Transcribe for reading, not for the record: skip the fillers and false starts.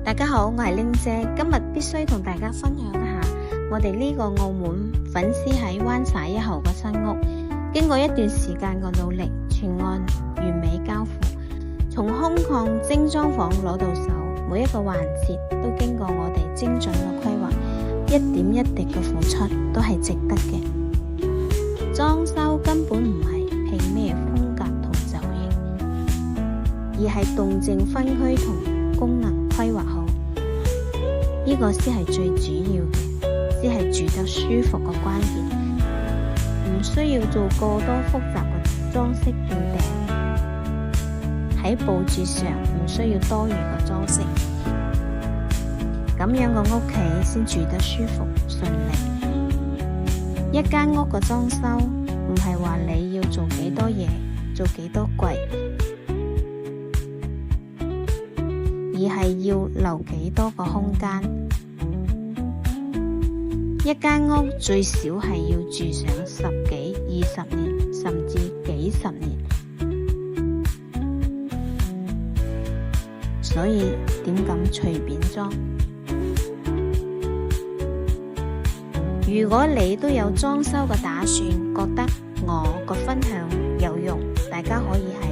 大家好，我係玲姐，今日必須同大家分享一下我哋呢個澳門粉絲喺灣仔1號嘅新屋，經過一段時間嘅努力，全案完美交付。從空曠精裝房攞到手，每一個環節都經過我哋精準嘅規劃，一點一滴嘅付出都係值得嘅。裝修根本唔係拼咩風格同造型，而係動靜分區同功能規劃好，呢個先係最主要嘅，先係住得舒服嘅關鍵。唔需要做過多複雜嘅裝飾變訂，喺佈置上唔需要多餘嘅裝飾，咁樣嘅屋企先住得舒服順利。一間屋嘅裝修唔係話你要做幾多嘢，做幾多櫃，而係要留幾多個空間。一間屋最少係要住上10幾、20年，甚至幾十年，所以點敢隨便裝？如果你都有裝修嘅打算，覺得我個分享有用，大家可以喺